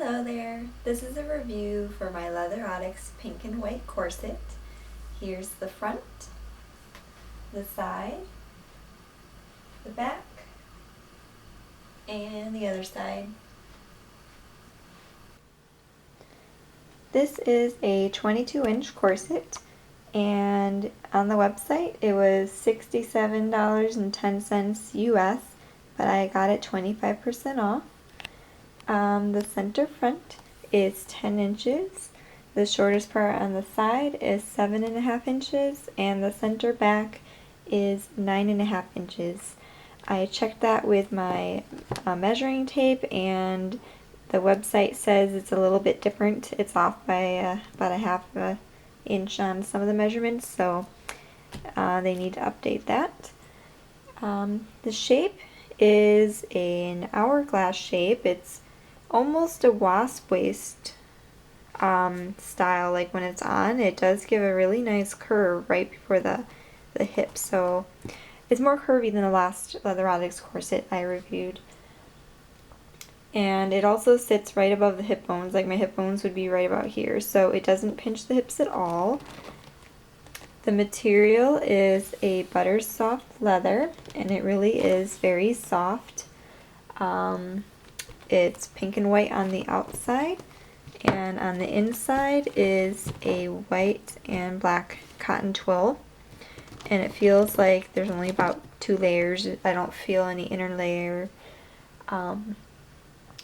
Hello there, this is a review for my Leatherotics pink and white corset. Here's the front, the side, the back, and the other side. This is a 22-inch corset, and on the website it was $67.10 US, but I got it 25% off. The center front is 10 inches, the shortest part on the side is 7.5 inches, and the center back is 9.5 inches. I checked that with my measuring tape, and the website says it's a little bit different. It's off by about a half an inch on some of the measurements, so they need to update that. The shape is an hourglass shape. It's almost a wasp waist style. Like when it's on, it does give a really nice curve right before the hip, so it's more curvy than the last Leatherotics corset I reviewed. And it also sits right above the hip bones, like my hip bones would be right about here, so it doesn't pinch the hips at all. The material is a butter soft leather, and it really is very soft. It's pink and white on the outside, and on the inside is a white and black cotton twill, and it feels like there's only about 2 layers. I don't feel any inner layer,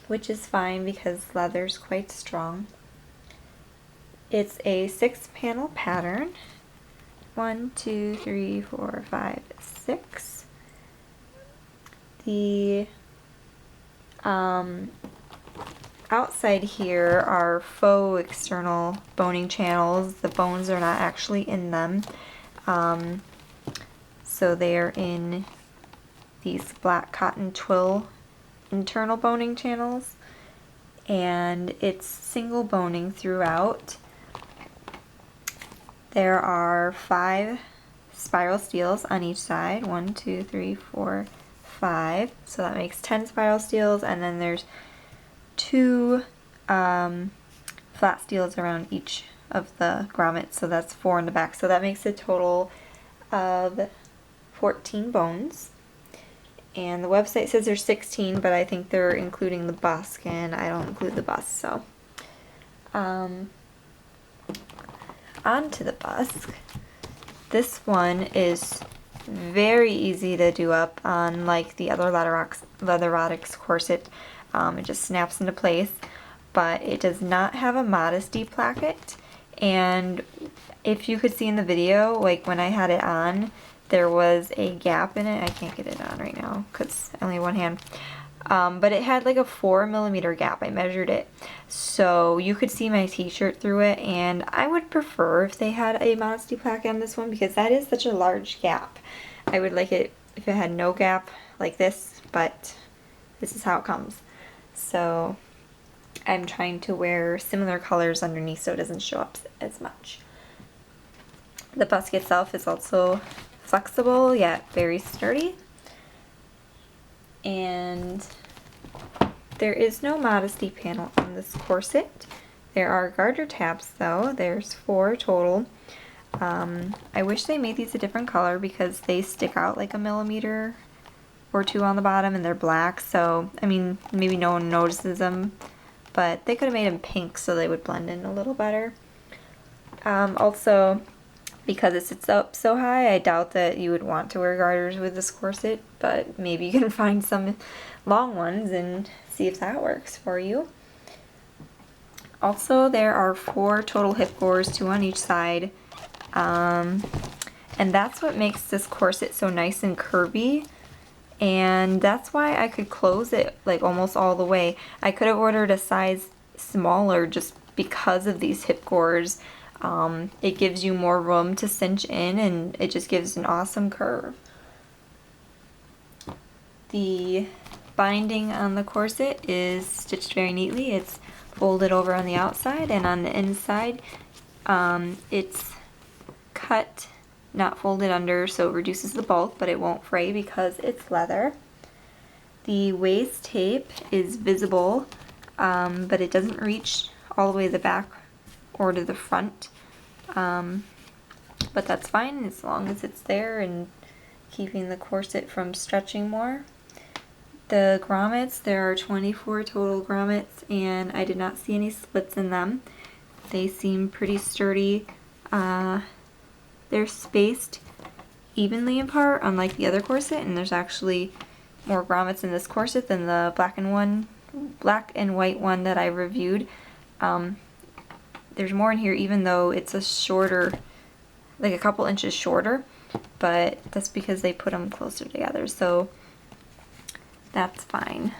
which is fine because leather's quite strong. It's a 6-panel pattern. 1, 2, 3, 4, 5, 6. The outside here are faux external boning channels. The bones are not actually in them. So they are in these black cotton twill internal boning channels, and it's single boning throughout. There are 5 spiral steels on each side. 1, 2, 3, 4, 5. So that makes 10 spiral steels, and then there's 2 flat steels around each of the grommets, so that's 4 in the back. So that makes a total of 14 bones. And the website says there's 16, but I think they're including the busk, and I don't include the busk, so. Onto the busk. This one is very easy to do up, unlike the other Leatherotics corset. It just snaps into place, but it does not have a modesty placket. And if you could see in the video, like when I had it on, there was a gap in it. I can't get it on right now because I only have one hand. But it had like a 4mm gap. I measured it, so you could see my t-shirt through it, and I would prefer if they had a modesty placket on this one because that is such a large gap. I would like it if it had no gap like this, but this is how it comes. So I'm trying to wear similar colors underneath so it doesn't show up as much. The busk itself is also flexible yet very sturdy. And there is no modesty panel on this corset. There are garter tabs though. There's 4 total. I wish they made these a different color because they stick out like a millimeter or 2 on the bottom, and they're black, so I mean maybe no one notices them, but they could have made them pink so they would blend in a little better. Also, because it sits up so high, I doubt that you would want to wear garters with this corset, but maybe you can find some long ones and see if that works for you. Also, there are 4 total hip gores, 2 on each side, and that's what makes this corset so nice and curvy, and that's why I could close it like almost all the way. I could have ordered a size smaller just because of these hip gores. It gives you more room to cinch in, and it just gives an awesome curve. The binding on the corset is stitched very neatly. It's folded over on the outside, and on the inside it's cut, not folded under, so it reduces the bulk, but it won't fray because it's leather. The waist tape is visible but it doesn't reach all the way to the back or to the front. But that's fine as long as it's there and keeping the corset from stretching more. The grommets, there are 24 total grommets, and I did not see any splits in them. They seem pretty sturdy. They're spaced evenly apart, unlike the other corset, and there's actually more grommets in this corset than the black and white one that I reviewed. There's more in here, even though it's a shorter, like a couple inches shorter, but that's because they put them closer together, so that's fine.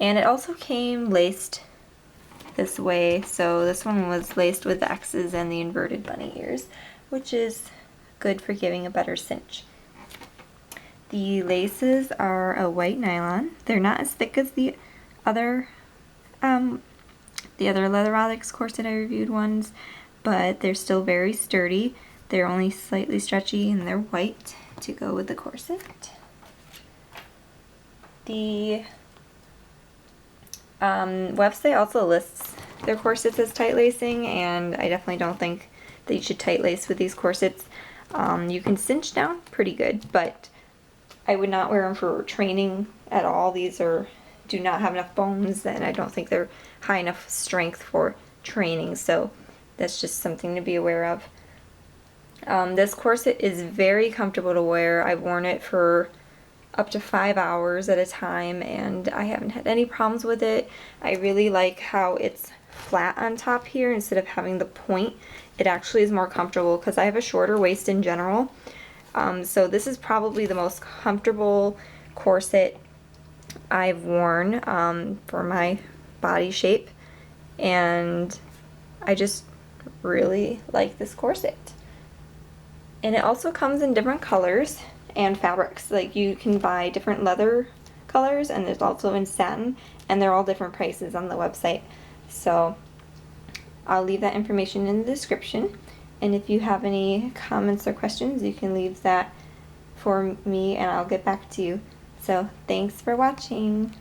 And it also came laced this way, so this one was laced with the X's and the inverted bunny ears, which is good for giving a better cinch. The laces are a white nylon. They're not as thick as the other Leatherotics corset I reviewed ones, but they're still very sturdy. They're only slightly stretchy, and they're white to go with the corset. The website also lists their corsets as tight lacing, and I definitely don't think that you should tight lace with these corsets. You can cinch down pretty good, but I would not wear them for training at all. These do not have enough bones, and I don't think they're high enough strength for training, so that's just something to be aware of. This corset is very comfortable to wear. I've worn it for up to 5 hours at a time, and I haven't had any problems with it. I really like how it's flat on top here instead of having the point. It actually is more comfortable because I have a shorter waist in general. So this is probably the most comfortable corset I've worn for my body shape, and I just really like this corset. And it also comes in different colors and fabrics. Like, you can buy different leather colors, and there's also in satin, and they're all different prices on the website. So I'll leave that information in the description, and if you have any comments or questions, you can leave that for me and I'll get back to you. So thanks for watching.